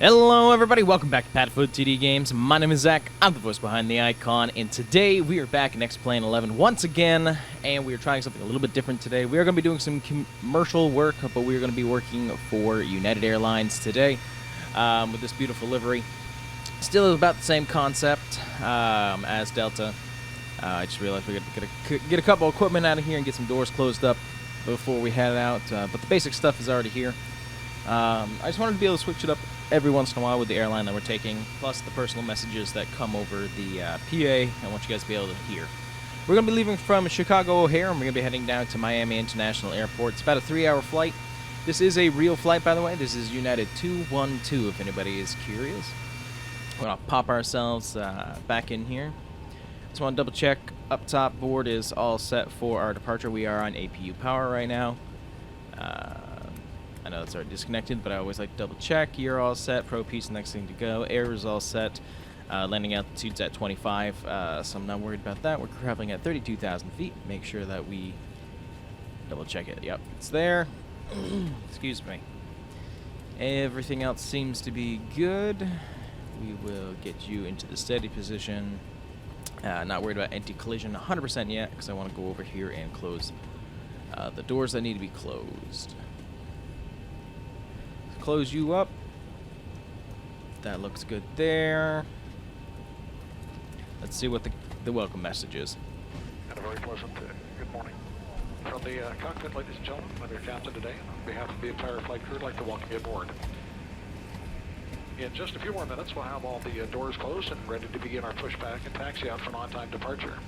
Hello everybody, welcome back to PadfootTD Games. My name is Zach, I'm the voice behind the icon, and today we are back in XPlane 11 once again, and we are trying something a little bit different today. We are going to be doing some commercial work, but we are going to be working for United Airlines today with this beautiful livery. Still about the same concept as Delta. I just realized we got to get a couple of equipment out of here and get some doors closed up before we head out, but the basic stuff is already here. I just wanted to be able to switch it up every once in a while with the airline that we're taking, plus the personal messages that come over the PA. I want you guys to be able to hear. We're going to be leaving from Chicago O'Hare, and we're going to be heading down to Miami International Airport. It's about a 3-hour flight. This is a real flight, by the way. This is United 212, if anybody is curious. We're going to pop ourselves back in here. Just want to double check. Up top, board is all set for our departure. We are on APU power right now. I know it's already disconnected, but I always like to double check. You're all set. Pro piece, next thing to go. Air is all set. Landing altitude's at 25, so I'm not worried about that. We're traveling at 32,000 feet. Make sure that we double check it. Yep, it's there. Excuse me. Everything else seems to be good. We will get you into the steady position. Not worried about anti-collision 100% yet, because I want to go over here and close the doors that need to be closed. Close you up. That looks good there. Let's see what the welcome message is. And a very pleasant good morning. From the cockpit, ladies and gentlemen, I'm your captain today. On behalf of the entire flight crew, I'd like to welcome you aboard. In just a few more minutes, we'll have all the doors closed and ready to begin our pushback and taxi out for an on-time departure.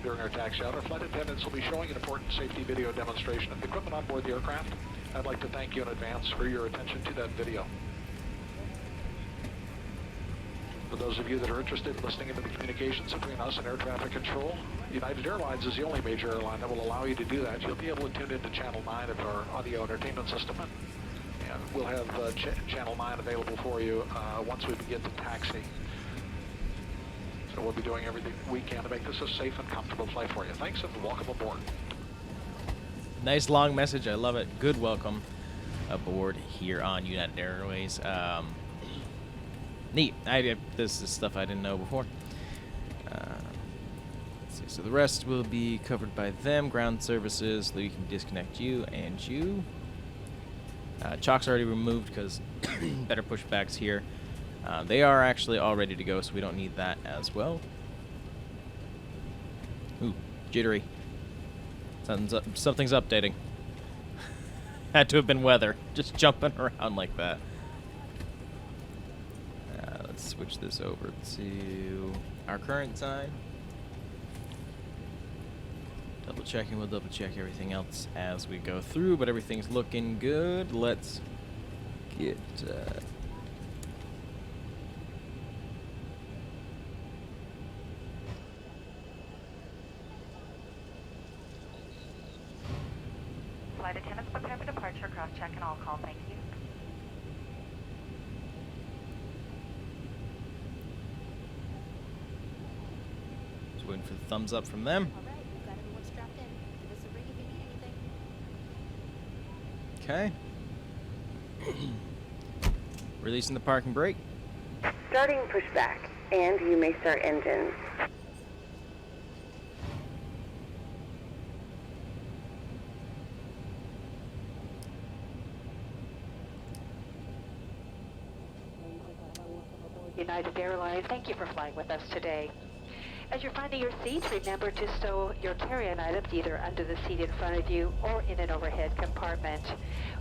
During our taxi out, our flight attendants will be showing an important safety video demonstration of the equipment on board the aircraft. I'd like to thank you in advance for your attention to that video. For those of you that are interested in listening into the communications between us and air traffic control, United Airlines is the only major airline that will allow you to do that. You'll be able to tune into Channel 9 of our audio entertainment system, and we'll have Channel 9 available for you once we begin to taxi. So we'll be doing everything we can to make this a safe and comfortable flight for you. Thanks and welcome aboard. Nice long message. I love it. Good welcome aboard here on United Airways. Neat. This is stuff I didn't know before. Let's see. So the rest will be covered by them. Ground services. We can disconnect you and you. Chalk's already removed because better pushbacks here. They are actually all ready to go, so we don't need that as well. Ooh, jittery. Something's updating. Had to have been weather. Just jumping around like that. Let's switch this over to our current time. Double checking. We'll double check everything else as we go through, but everything's looking good. Let's get... Flight attendants prepare for departure, cross-check and all call, thank you. Just waiting for the thumbs up from them. All right, we've got everyone strapped in. Give us a ring if you need anything. Okay. Releasing the parking brake. Starting pushback, and you may start engines. United Airlines, thank you for flying with us today. As you're finding your seats, remember to stow your carry-on items either under the seat in front of you or in an overhead compartment.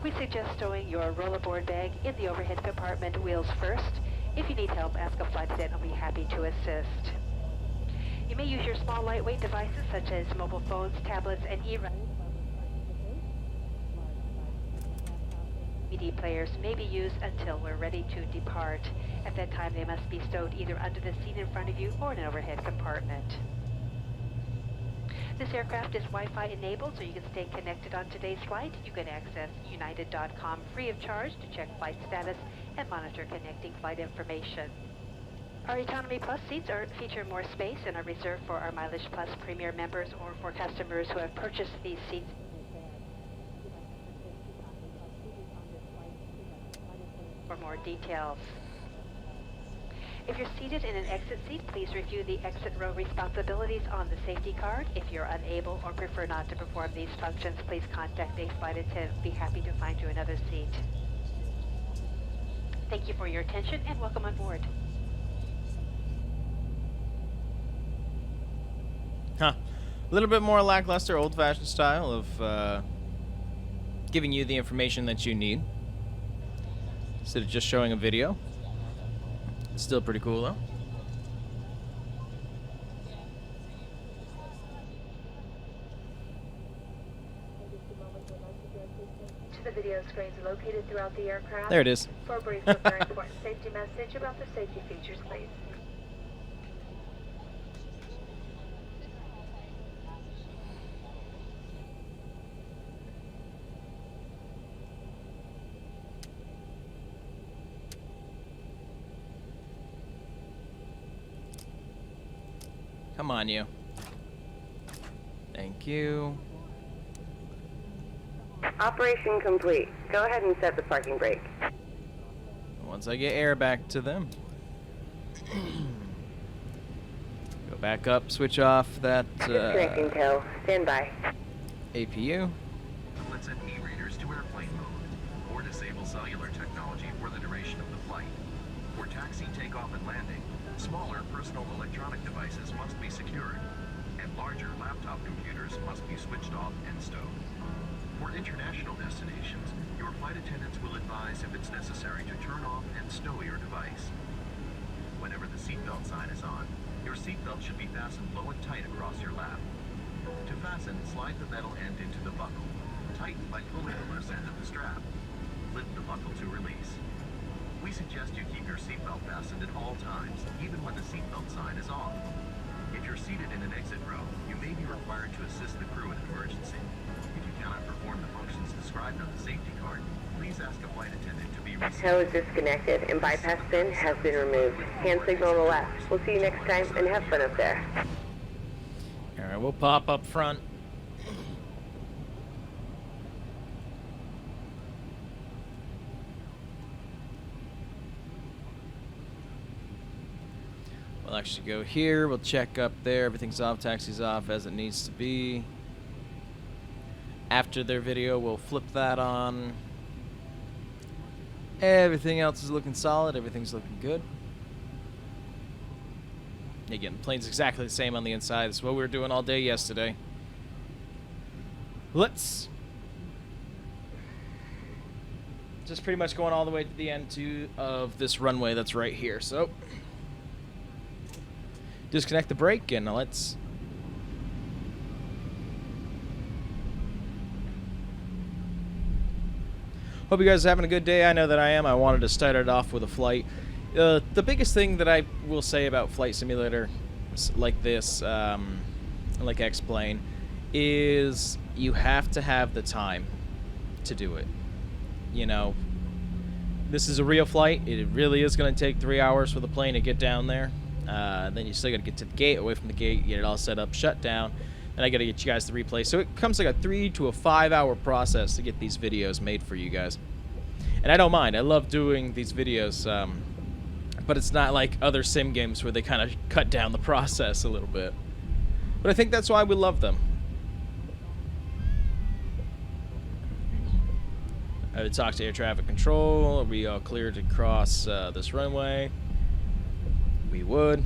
We suggest stowing your rollerboard bag in the overhead compartment wheels first. If you need help, ask a flight attendant and we'll be happy to assist. You may use your small lightweight devices such as mobile phones, tablets, and e-riders. DVD players may be used until we're ready to depart. At that time, they must be stowed either under the seat in front of you or in an overhead compartment. This aircraft is Wi-Fi enabled, so you can stay connected on today's flight. You can access united.com free of charge to check flight status and monitor connecting flight information. Our Economy Plus seats feature more space and are reserved for our Mileage Plus Premier members or for customers who have purchased these seats. for more details. If you're seated in an exit seat, please review the exit row responsibilities on the safety card. If you're unable or prefer not to perform these functions, please contact a flight attendant. Be happy to find you another seat. Thank you for your attention and welcome on board. Huh. A little bit more lackluster, old-fashioned style of giving you the information that you need instead of just showing a video. It's still pretty cool, though. To the video screens located throughout the aircraft. There it is. For a brief but very important safety message about the safety features, please. Come on, you. Thank you. Operation complete. Go ahead and set the parking brake. Once I get air back to them. Go back up, switch off that Disconnecting tow. Stand by. APU. Let's set e-readers to airplane mode, or disable cellular technology for the duration of the flight. For taxi, takeoff, and landing, smaller personal electronic devices must be secured, and larger laptop computers must be switched off and stowed. For international destinations, your flight attendants will advise if it's necessary to turn off and stow your device. Whenever the seatbelt sign is on, your seatbelt should be fastened low and tight across your lap. To fasten, slide the metal end into the buckle. Tighten by pulling the loose end of the strap. Lift the buckle to release. We suggest you keep your seatbelt fastened at all times, even when the seatbelt sign is off. If you're seated in an exit row, you may be required to assist the crew in an emergency. If you cannot perform the functions described on the safety card, please ask a flight attendant to be received. Tow is disconnected and bypass pin has been removed. Hand signal on the left. We'll see you next time and have fun up there. Alright, we'll pop up front. We'll actually go here, we'll check up there, everything's off, taxi's off as it needs to be. After their video, we'll flip that on. Everything else is looking solid, everything's looking good. Again, the plane's exactly the same on the inside. It's what we were doing all day yesterday. Let's just pretty much going all the way to the end of this runway that's right here. So disconnect the brake and let's hope you guys are having a good day. I know that I am. I wanted to start it off with a flight. The biggest thing that I will say about flight simulator like this, like XPlane, is you have to have the time to do it. You know, this is a real flight. It really is going to take 3 hours for the plane to get down there. Then you still got to get to the gate, away from the gate, get it all set up, shut down. Then I got to get you guys to replay. So it comes like a 3 to 5 hour process to get these videos made for you guys. And I don't mind. I love doing these videos. But it's not like other sim games where they kind of cut down the process a little bit. But I think that's why we love them. I would talk to air traffic control. Are we all clear to cross this runway? We would.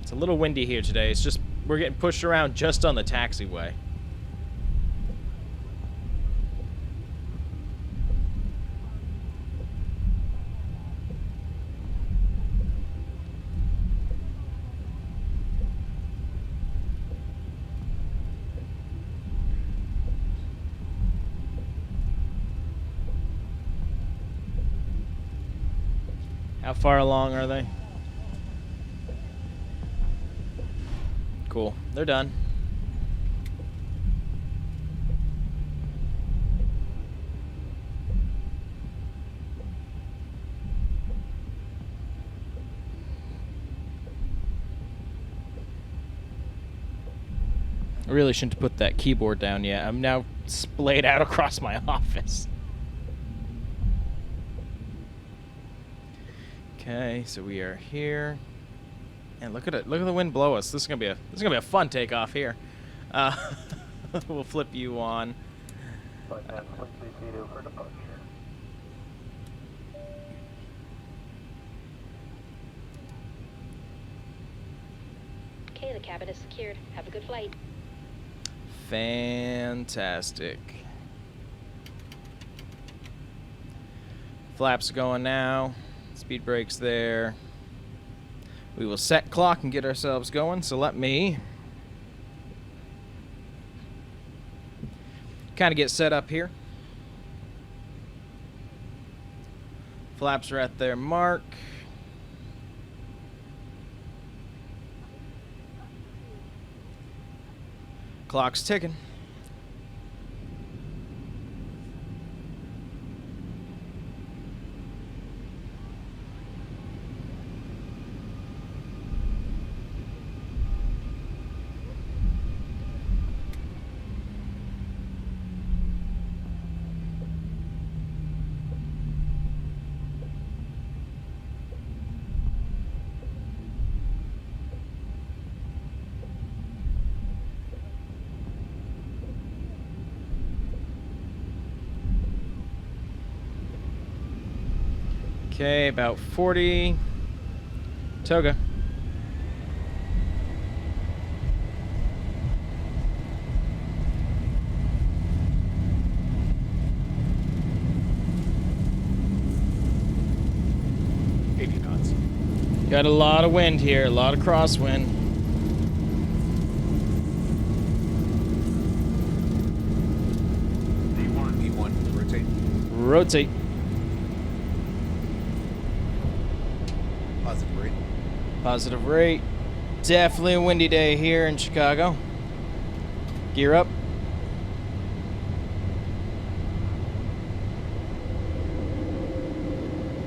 It's a little windy here today. It's just we're getting pushed around just on the taxiway. How far along are they? Cool. They're done. I really shouldn't have put that keyboard down yet. I'm now splayed out across my office. Okay, so we are here. And look at it. Look at the wind blow us. This is gonna be a fun takeoff here. We'll flip you on. Okay, the cabin is secured. Have a good flight. Fantastic. Flaps going now. Speed brakes there. We will set clock and get ourselves going. So let me kind of get set up here. Flaps are at their mark. Clock's ticking. Okay, about 40. Toga. Got a lot of wind here, a lot of crosswind. V1, rotate. Rotate. Positive rate. Positive rate. Definitely a windy day here in Chicago. Gear up.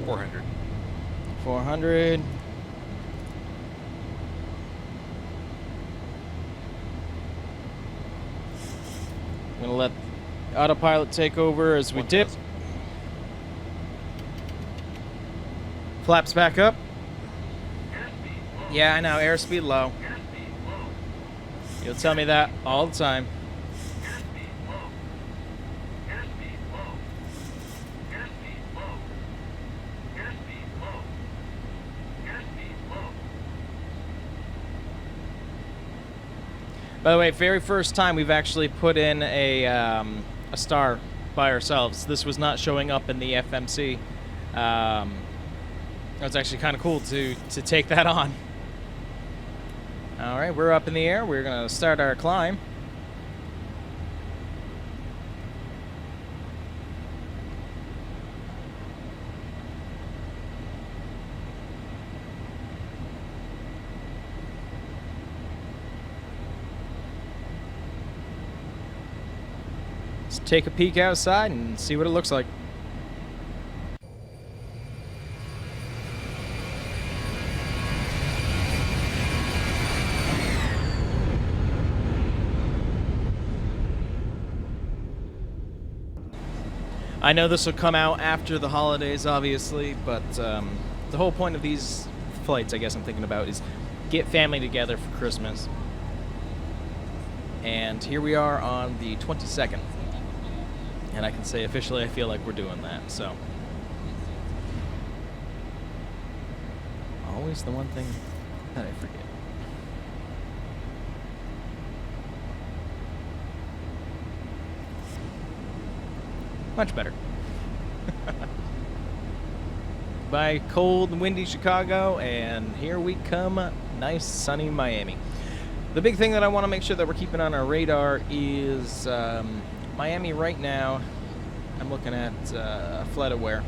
$400. 400. I'm gonna let autopilot take over as we dip. Flaps back up. Yeah, I know, airspeed low. You'll tell me that all the time. By the way, very first time we've actually put in a star by ourselves. This was not showing up in the FMC. It's actually kind of cool to take that on. All right, we're up in the air. We're gonna start our climb. Let's take a peek outside and see what it looks like. I know this will come out after the holidays, obviously, but the whole point of these flights, I guess I'm thinking about, is get family together for Christmas. And here we are on the 22nd. And I can say officially I feel like we're doing that, so. Always the one thing that I forget. Much better. By cold and windy Chicago, and here we come, nice sunny Miami. The big thing that I want to make sure that we're keeping on our radar is Miami right now. I'm looking at FlightAware.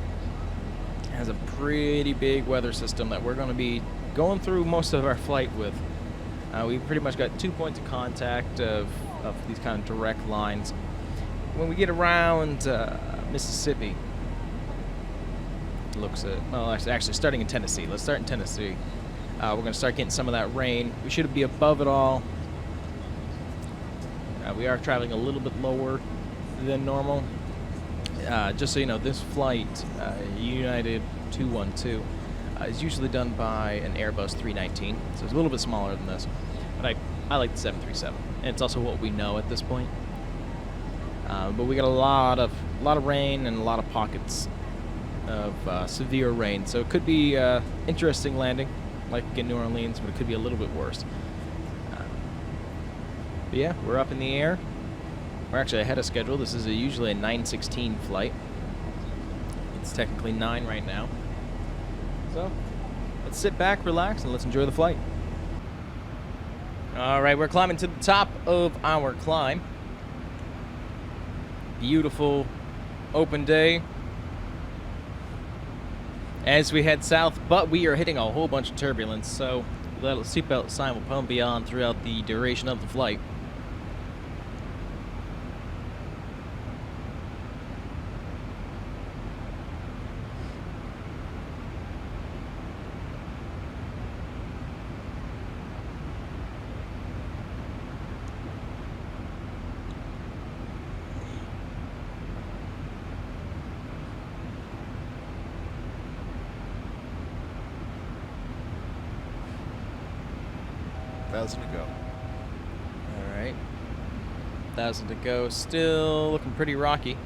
It has a pretty big weather system that we're going to be going through most of our flight with. We pretty much got 2 points of contact of these kind of direct lines. When we get around Mississippi, looks at, well, actually starting in Tennessee. Let's start in Tennessee. We're going to start getting some of that rain. We should be above it all. We are traveling a little bit lower than normal. Just so you know, this flight, United 212, is usually done by an Airbus 319, so it's a little bit smaller than this. But I like the 737, and it's also what we know at this point. But we got a lot of rain and a lot of pockets of severe rain, so it could be interesting landing, like in New Orleans, but it could be a little bit worse. But yeah, we're up in the air. We're actually ahead of schedule. This is usually a 9:16 flight. It's technically 9 right now. So let's sit back, relax, and let's enjoy the flight. All right, we're climbing to the top of our climb. Beautiful open day as we head south, but we are hitting a whole bunch of turbulence, so the seatbelt sign will probably be on throughout the duration of the flight. To go. All right, 1,000 to go. Still looking pretty rocky.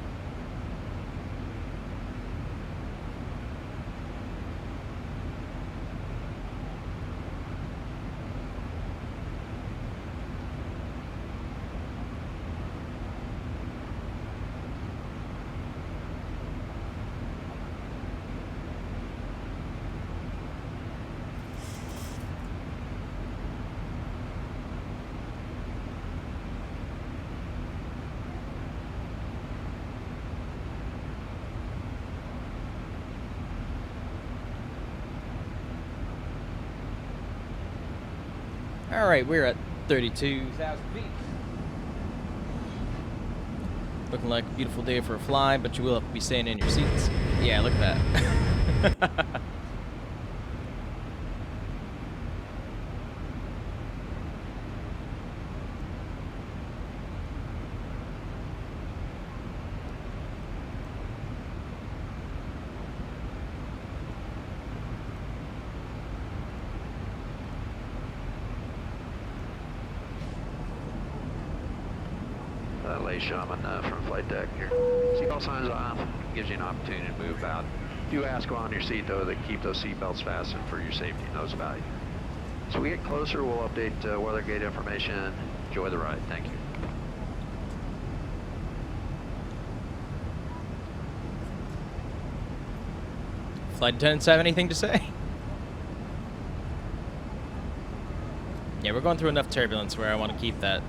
All right, we're at 32,000 feet. Looking like a beautiful day for a fly, but you will have to be staying in your seats. Yeah, look at that. Lay Shaman from flight deck here. Seatbelt signs off, gives you an opportunity to move out. Do ask while on your seat though that keep those seatbelts fastened for your safety and those about you. So we get closer, we'll update weather gate information. Enjoy the ride. Thank you. Flight attendants have anything to say? Yeah, we're going through enough turbulence where I want to keep that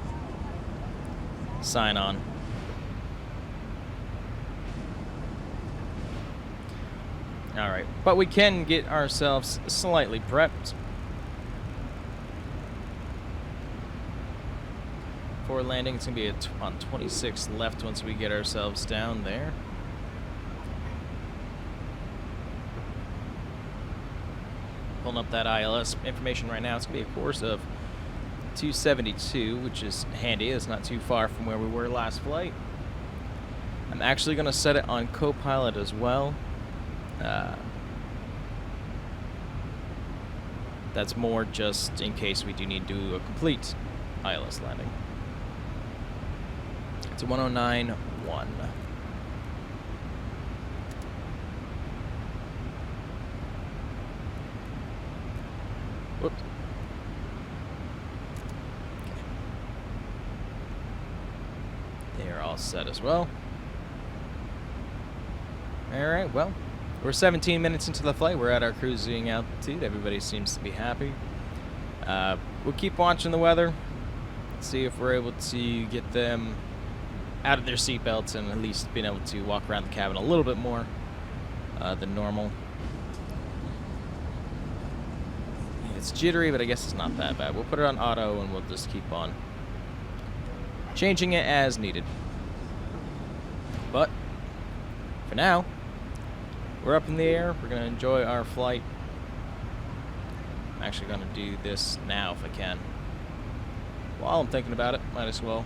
sign on. Alright, but we can get ourselves slightly prepped for landing. It's going to be on 26 left once we get ourselves down there. Pulling up that ILS information right now. It's going to be a course of 272, which is handy. It's not too far from where we were last flight. I'm actually going to set it on co-pilot as well. That's more just in case we do need to do a complete ILS landing. It's a 109.1. Whoops. They're all set as well. Alright, well, we're 17 minutes into the flight. We're at our cruising altitude. Everybody seems to be happy. We'll keep watching the weather, see if we're able to get them out of their seatbelts and at least being able to walk around the cabin a little bit more than normal. It's jittery, but I guess it's not that bad. We'll put it on auto and we'll just keep on changing it as needed. But for now, we're up in the air. We're going to enjoy our flight. I'm actually going to do this now if I can. While I'm thinking about it, might as well.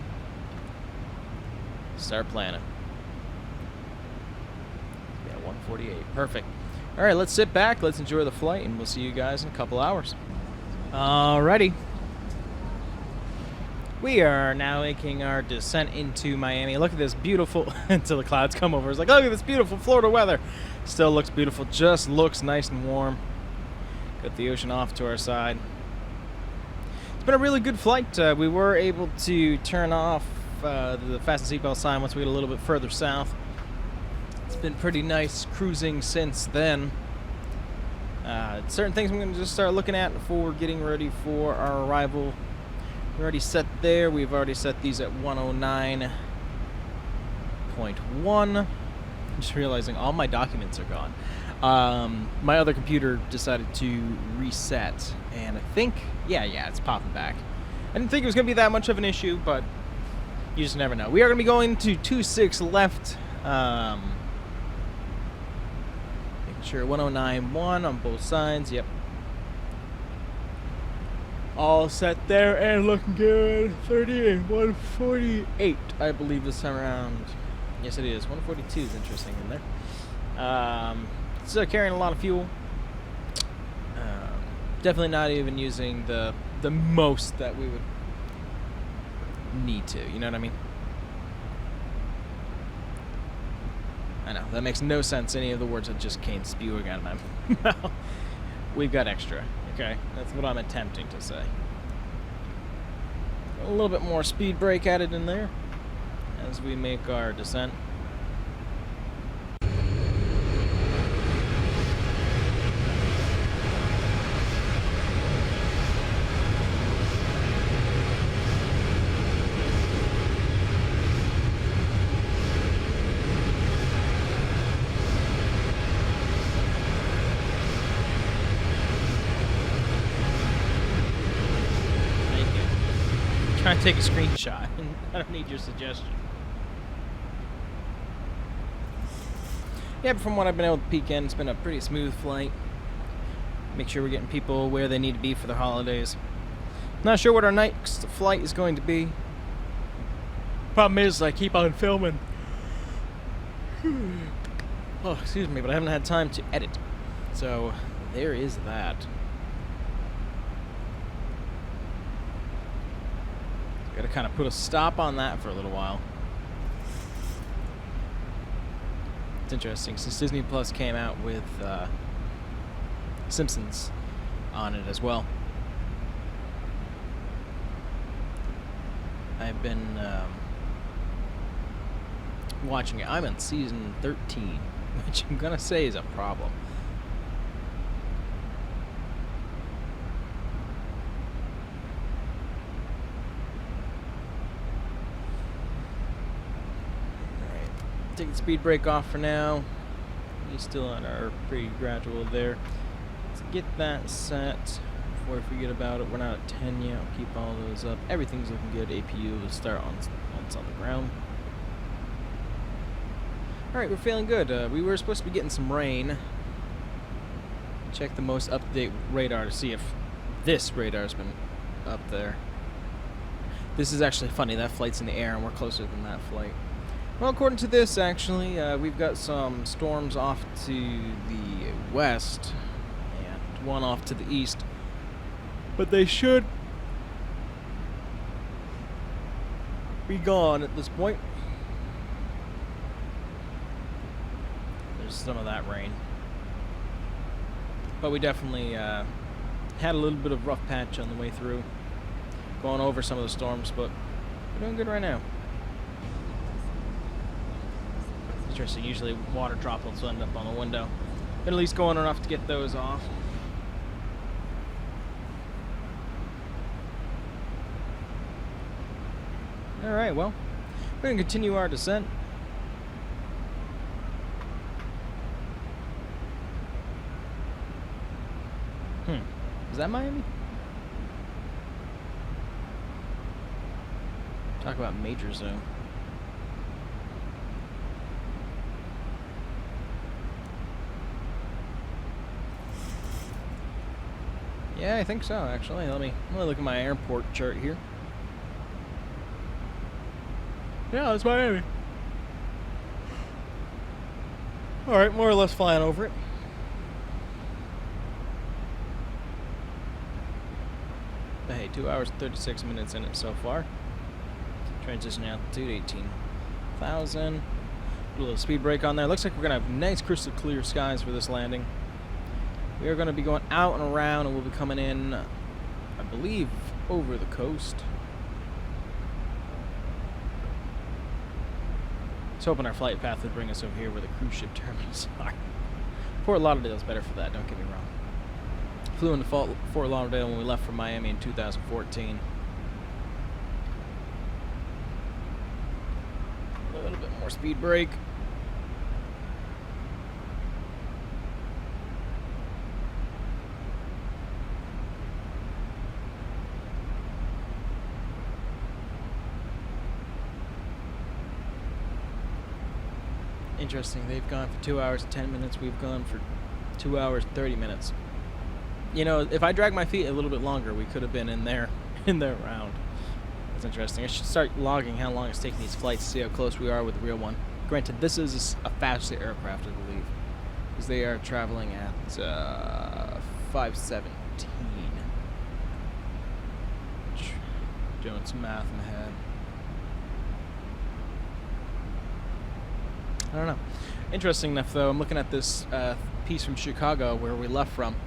Start planning. Yeah, 148. Perfect. All right, let's sit back, let's enjoy the flight, and we'll see you guys in a couple hours. Alrighty. We are now making our descent into Miami. Look at this beautiful, until the clouds come over. It's like, look at this beautiful Florida weather. Still looks beautiful, just looks nice and warm. Got the ocean off to our side. It's been a really good flight. We were able to turn off the fasten seatbelt sign once we get a little bit further south. It's been pretty nice cruising since then. Certain things I'm going to just start looking at before getting ready for our arrival. We're already set there. We've already set these at 109.1. Just realizing all my documents are gone. My other computer decided to reset, and I think, yeah, it's popping back. I didn't think it was going to be that much of an issue, but you just never know. We are going to be going to 26 left. Making sure 109.1 on both sides. Yep. All set there and looking good. 38, 148, I believe this time around. Yes, it is. 142 is interesting in there. Still carrying a lot of fuel. Definitely not even using the most that we would need to. You know what I mean? I know that makes no sense. Any of the words that just came spewing out of my mouth. We've got extra. Okay, that's what I'm attempting to say. A little bit more speed brake added in there as we make our descent. Trying to take a screenshot. I don't need your suggestion. Yeah, but from what I've been able to peek in, it's been a pretty smooth flight. Make sure we're getting people where they need to be for their holidays. Not sure what our next flight is going to be. Problem is, I keep on filming. Oh, excuse me, but I haven't had time to edit. So, there is that. Gotta kind of put a stop on that for a little while. It's interesting, since Disney Plus came out with Simpsons on it as well. I've been watching it. I'm on season 13, which I'm gonna say is a problem. Take the speed brake off for now. He's still on our pretty gradual there. Let's get that set before we forget about it. We're not at 10 yet. I'll keep all those up. Everything's looking good. APU will start once on the ground. Alright, we're feeling good. We were supposed to be getting some rain. Check the most up-to-date radar to see if this radar's been up there. This is actually funny. That flight's in the air and we're closer than that flight. Well, according to this, actually, we've got some storms off to the west and one off to the east. But they should be gone at this point. There's some of that rain. But we definitely had a little bit of rough patch on the way through. Going over some of the storms, but we're doing good right now. Interesting, usually water droplets will end up on the window. But at least going enough to get those off. Alright, well, we're going to continue our descent. Is that Miami? Talk about major zoom. Yeah, I think so, actually. Let me look at my airport chart here. Yeah, it's Miami. Alright, more or less flying over it. But hey, 2 hours, 36 minutes in it so far. Transition altitude, 18,000. A little speed brake on there. Looks like we're going to have nice crystal clear skies for this landing. We are going to be going out and around, and we'll be coming in, I believe, over the coast. I was hoping our flight path would bring us over here where the cruise ship terminals are. Fort Lauderdale's better for that, don't get me wrong. Flew into Fort Lauderdale when we left from Miami in 2014. A little bit more speed brake. Interesting, they've gone for 2 hours and 10 minutes, we've gone for 2 hours and 30 minutes. You know, if I drag my feet a little bit longer, we could have been in there round. That's interesting. I should start logging how long it's taking these flights to see how close we are with the real one. Granted, this is a faster aircraft, I believe, because they are traveling at 517. Doing some math in my head. I don't know. Interesting enough, though, I'm looking at this piece from Chicago where we left from.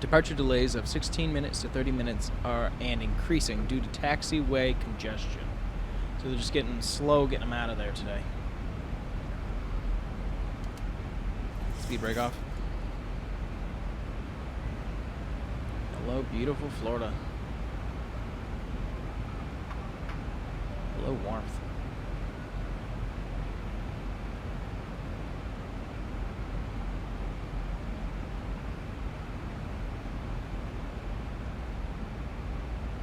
Departure delays of 16 minutes to 30 minutes are and increasing due to taxiway congestion. So they're just getting slow getting them out of there today. Speed brake off. Hello, beautiful Florida. Hello, warmth.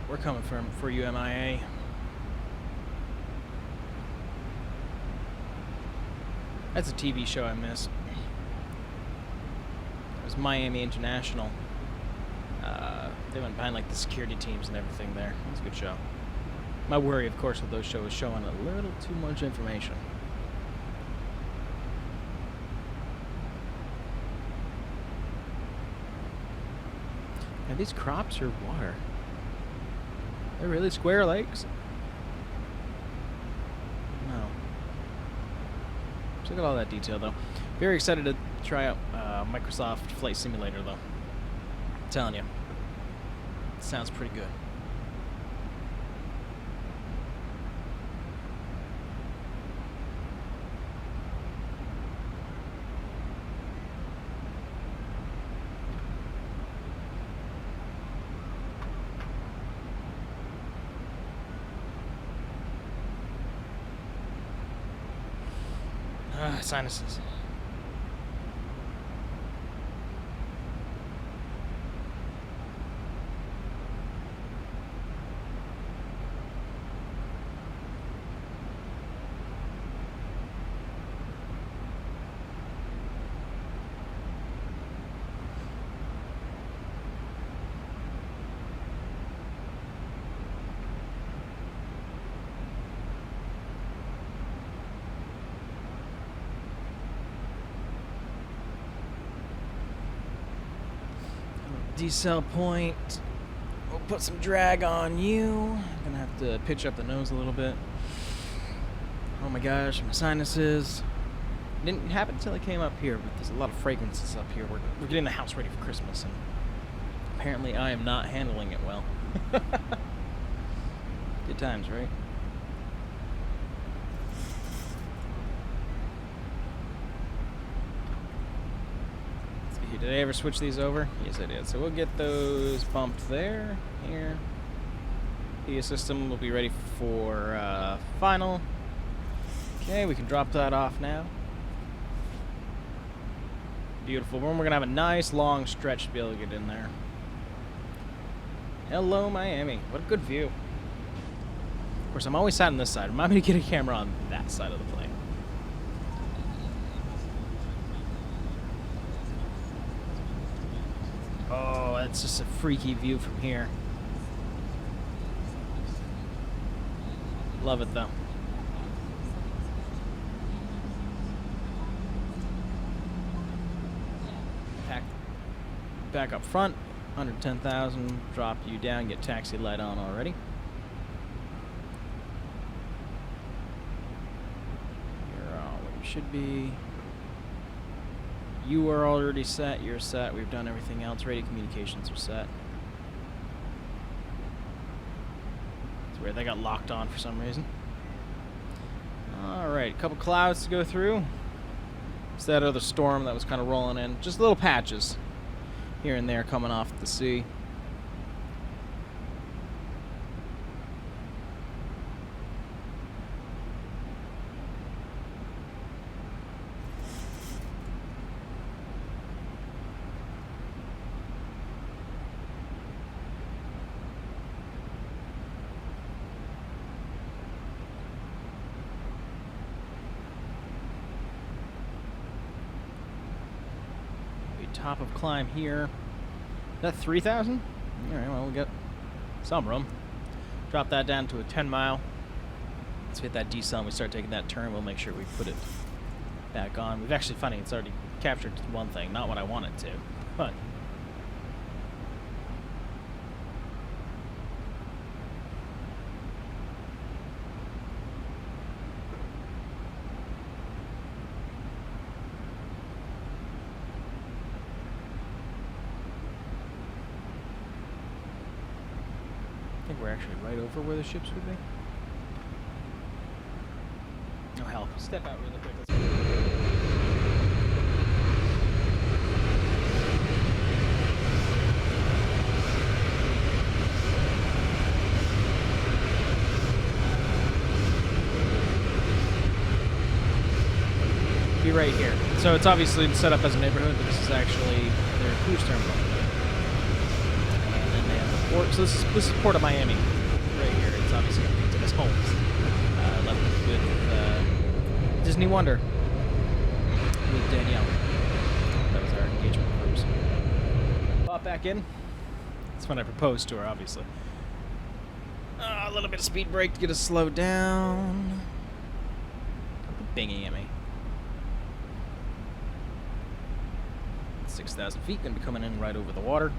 We're coming for you, MIA. That's a TV show I missed. It was Miami International. They went behind like the security teams and everything there. It was a good show. My worry, of course, with those shows is showing a little too much information. Are these crops or water? They're really square lakes? No. Just look at all that detail, though. Very excited to try out Microsoft Flight Simulator, though. I'm telling you. It sounds pretty good. Sinuses. Decel point. We'll put some drag on you. I'm gonna have to pitch up the nose a little bit. Oh my gosh, my sinuses. Didn't happen until I came up here, but there's a lot of fragrances up here. We're getting the house ready for Christmas, and apparently I am not handling it well. Good times, right? Did I ever switch these over? Yes, I did. So we'll get those bumped there, here. The system will be ready for final. Okay, we can drop that off now. Beautiful. We're going to have a nice long stretch to be able to get in there. Hello, Miami. What a good view. Of course, I'm always sat on this side. Remind me to get a camera on that side of the plane. Oh, that's just a freaky view from here. Love it, though. back up front, 110,000, drop you down, get taxi light on already. You're all where you should be. You are already set, you're set, we've done everything else. Radio communications are set. It's weird, they got locked on for some reason. Alright, a couple clouds to go through. It's that other storm that was kind of rolling in. Just little patches here and there coming off the sea. Top of climb here. Is that 3,000? Alright, well, we'll get some room. Drop that down to a 10 mile. Let's hit that decel and we start taking that turn. We'll make sure we put it back on. We've actually, funny, it's already captured one thing, not what I want it to, but I think we're actually right over where the ships would be. No help. Step out really quick. Be right here. So it's obviously set up as a neighborhood, but this is actually their cruise terminal. So this is Port of Miami, right here. It's obviously painted as homes. Left with Disney Wonder with Danielle. That was our engagement cruise. Pop back in. That's when I proposed to her, obviously. A little bit of speed brake to get us slowed down. Binging at me. 6,000 feet, gonna be coming in right over the water.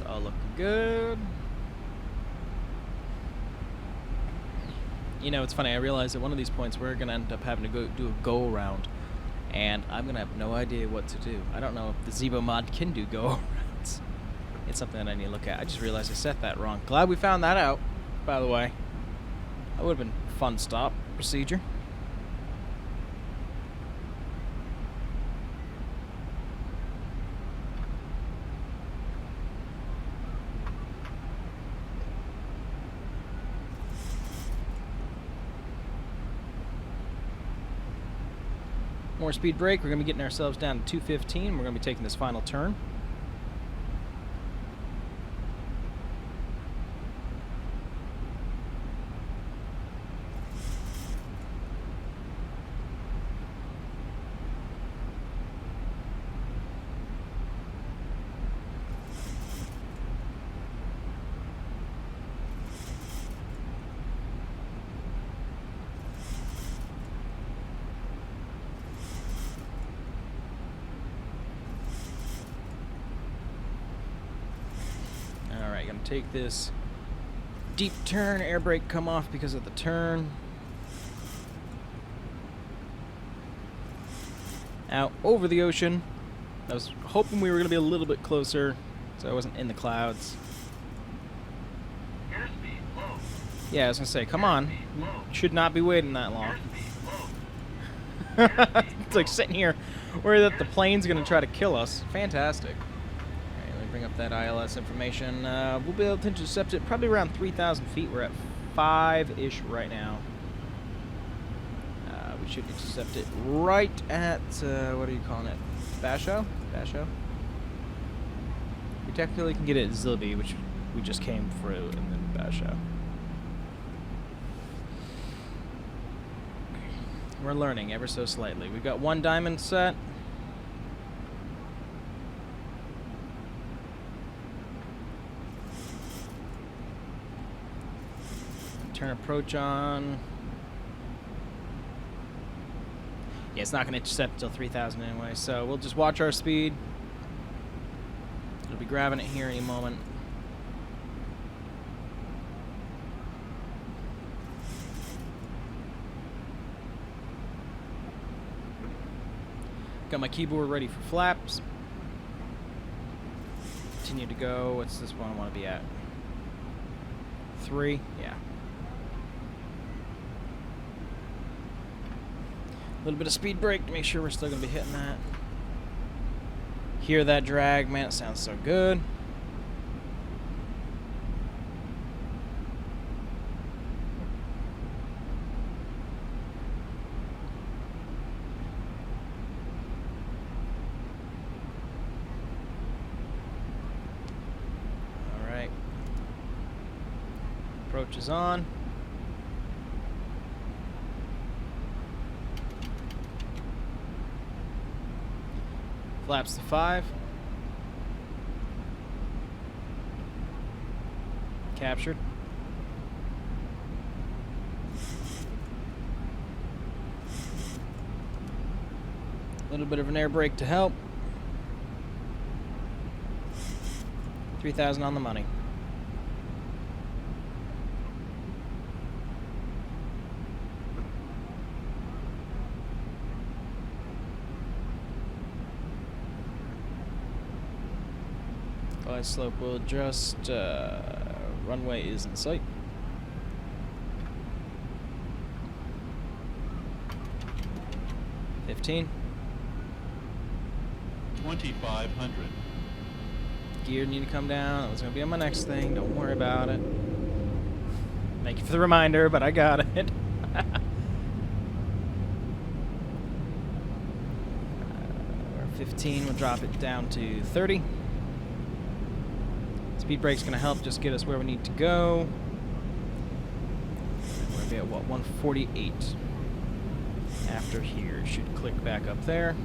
All looking good. You know, it's funny, I realized at one of these points we're going to end up having to go do a go-around, and I'm going to have no idea what to do. I don't know if the Zibo Mod can do go-arounds. It's something that I need to look at. I just realized I set that wrong. Glad we found that out, by the way. That would have been a fun stop procedure. More speed brake. We're going to be getting ourselves down to 215. We're going to be taking this final turn. Gonna take this deep turn, air brake come off because of the turn. Out over the ocean. I was hoping we were gonna be a little bit closer so I wasn't in the clouds. Airspeed low. Yeah, I was gonna say, come on. Should not be waiting that long. It's like sitting here worried that the plane's gonna try to kill us. Fantastic. Bring up that ILS information. We'll be able to intercept it probably around 3,000 feet. We're at 5-ish right now. We should intercept it right at, what are you calling it? Basho? Basho? We technically can get it at Zilby, which we just came through, and then Basho. We're learning ever so slightly. We've got one diamond set. Turn approach on. Yeah, it's not going to intercept until 3,000 anyway, so we'll just watch our speed. It'll be grabbing it here any moment. Got my keyboard ready for flaps. Continue to go. What's this one I want to be at? 3? Yeah. A little bit of speed brake to make sure we're still going to be hitting that. Hear that drag, man, it sounds so good. All right. Approach is on. Flaps to 5. Captured. A little bit of an air brake to help. 3,000 on the money. Glide slope will adjust. Runway is in sight. $15. 2,500. Gear need to come down. That was going to be on my next thing. Don't worry about it. Thank you for the reminder, but I got it. We're 15. We'll drop it down to 30. Speed brake's going to help just get us where we need to go. We're going to be at, what, 148 after here. Should click back up there.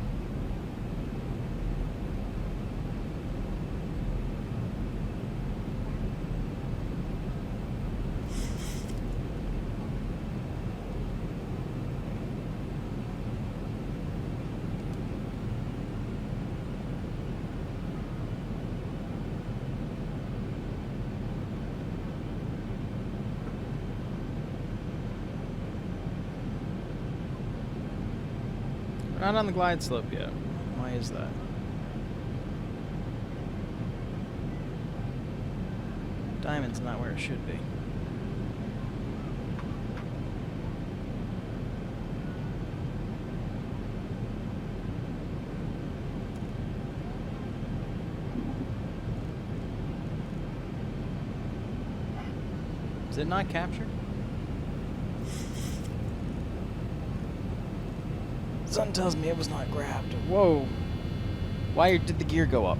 Not on the glide slope yet. Why is that? Diamond's not where it should be. Is it not captured? Sun tells me it was not grabbed. Whoa. Why did the gear go up?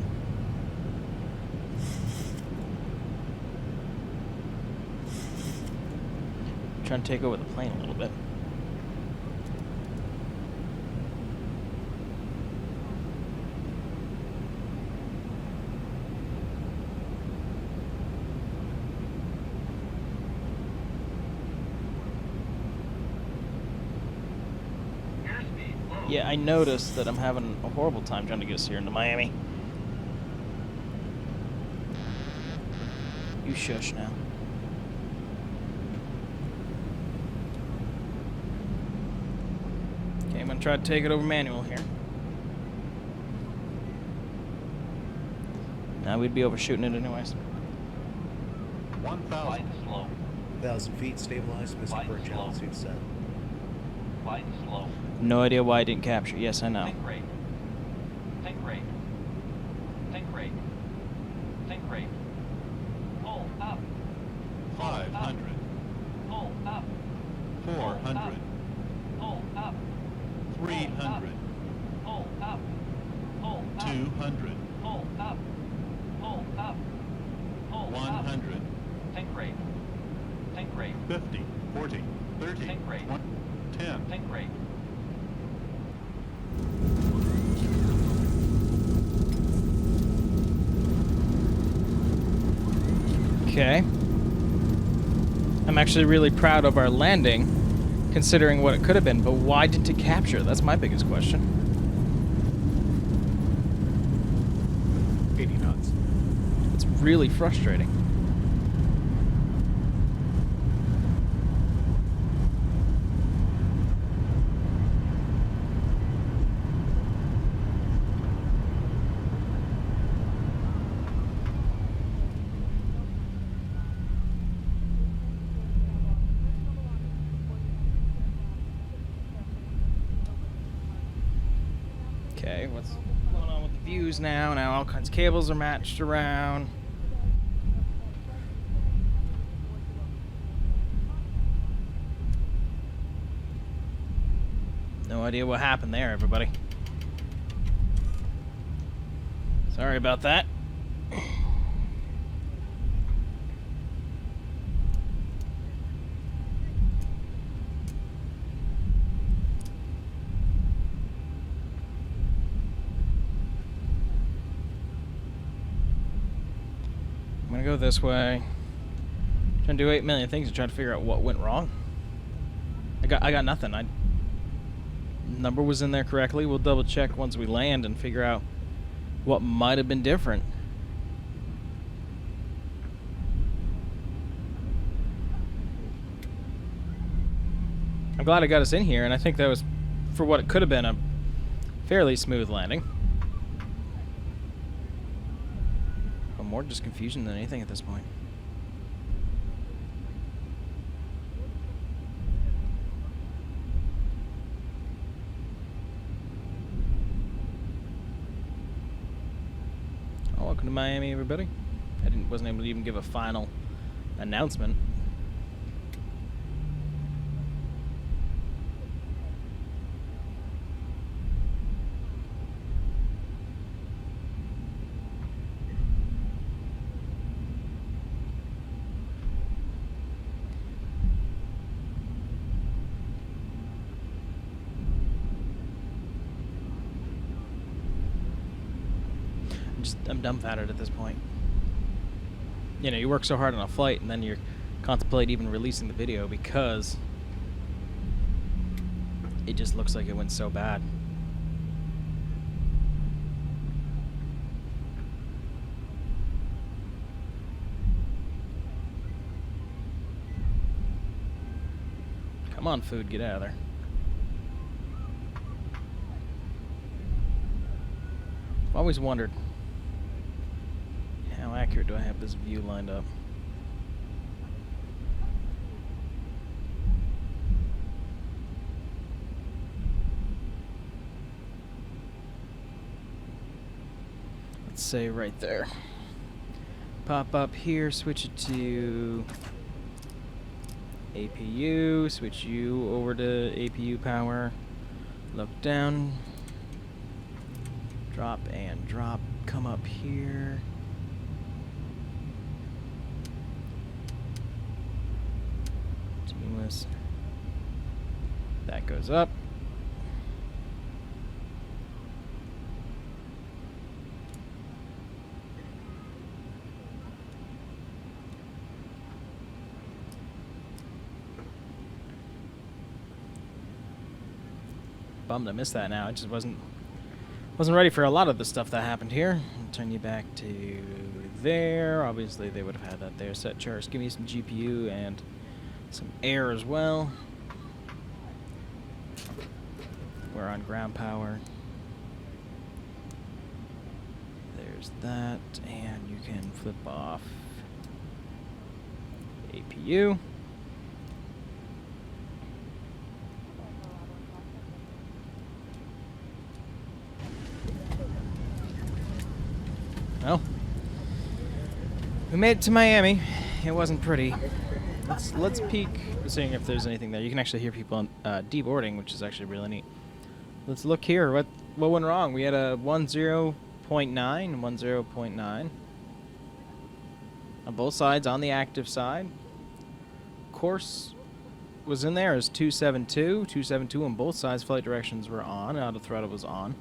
I'm trying to take over the plane a little bit. Yeah, I noticed that I'm having a horrible time trying to get us here into Miami. You shush now. Okay, I'm gonna try to take it over manual here. Now we'd be overshooting it anyways. 1,000. 1,000 feet, stabilized, missile bird channel suit set. Light and slow. No idea why I didn't capture. Yes, I know. Think rate. Think rate. Think rate. Think rate. Pull up. 500. Pull up. 400. Pull up. 300. Pull up. Pull up. 200. Pull up. Pull up. Pull 100. up. Think rate. Think rate. 50. 40. 30. Think rate. 10. Think rate. Okay. I'm actually really proud of our landing, considering what it could have been, but why didn't it capture? That's my biggest question. 80 knots. It's really frustrating. Okay, what's going on with the views now? Now all kinds of cables are matched around. No idea what happened there, everybody. Sorry about that. I'm gonna go this way. Trying to do 8 million things and try to figure out what went wrong. I got nothing. Number was in there correctly. We'll double check once we land and figure out what might have been different. I'm glad I got us in here, and I think that was, for what it could have been, a fairly smooth landing. But more just confusion than anything at this point. Welcome to Miami, everybody. Wasn't able to even give a final announcement. I'm dumbfounded at this point. You know, you work so hard on a flight and then you contemplate even releasing the video because it just looks like it went so bad. Come on, food, get out of there. I've always wondered, how accurate do I have this view lined up? Let's say right there. Pop up here, switch it to APU, switch you over to APU power, look down, drop and drop, come up here. Continuous. That goes up. Bummed I missed that now. I just wasn't ready for a lot of the stuff that happened here. I'll turn you back to there. Obviously they would have had that there. Set charts. Give me some GPU and some air as well. We're on ground power. There's that, and you can flip off APU. Well, we made it to Miami. It wasn't pretty. Let's peek, seeing if there's anything there. You can actually hear people on deboarding, which is actually really neat. Let's look here. What went wrong? We had a 10.9, 10.9 on both sides on the active side. Course was in there is 272. 272 on both sides. Flight directions were on. Auto throttle was on.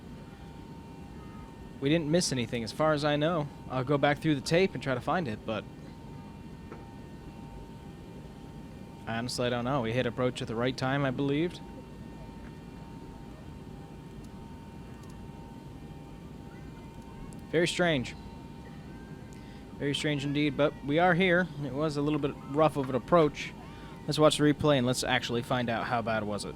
We didn't miss anything as far as I know. I'll go back through the tape and try to find it, but I honestly don't know. We hit approach at the right time, I believed. Very strange. Very strange indeed, but we are here. It was a little bit rough of an approach. Let's watch the replay and let's actually find out how bad was it.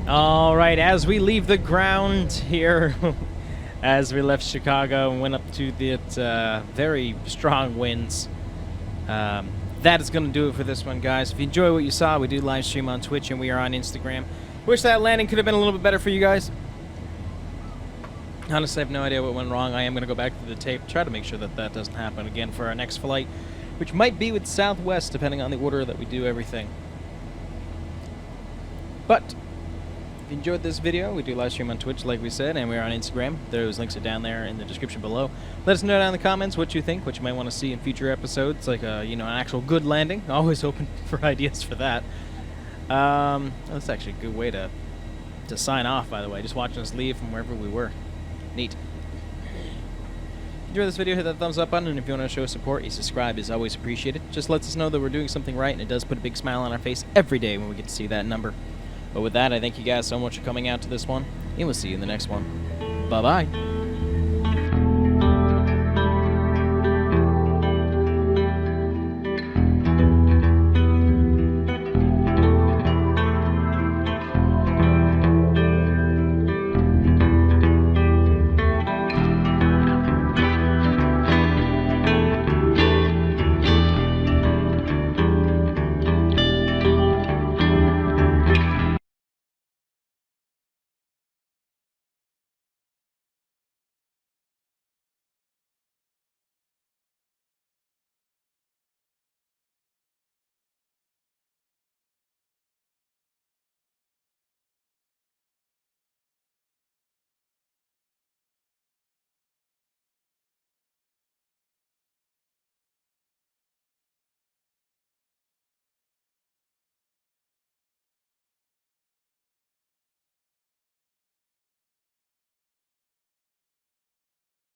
All right, as we leave the ground here, as we left Chicago and went up to the very strong winds, that is going to do it for this one, guys. If you enjoy what you saw, we do live stream on Twitch and we are on Instagram. Wish that landing could have been a little bit better for you guys. Honestly, I have no idea what went wrong. I am going to go back to the tape, try to make sure that that doesn't happen again for our next flight, which might be with Southwest, depending on the order that we do everything. But if you enjoyed this video, we do live stream on Twitch, like we said, and we are on Instagram. Those links are down there in the description below. Let us know down in the comments what you think, what you might want to see in future episodes, like an actual good landing. Always open for ideas for that. That's actually a good way to sign off, by the way. Just watching us leave from wherever we were. Neat. If you enjoyed this video, hit that thumbs up button, and if you want to show support, a subscribe is always appreciated. Just lets us know that we're doing something right, and it does put a big smile on our face every day when we get to see that number. But with that, I thank you guys so much for coming out to this one, and we'll see you in the next one. Bye-bye.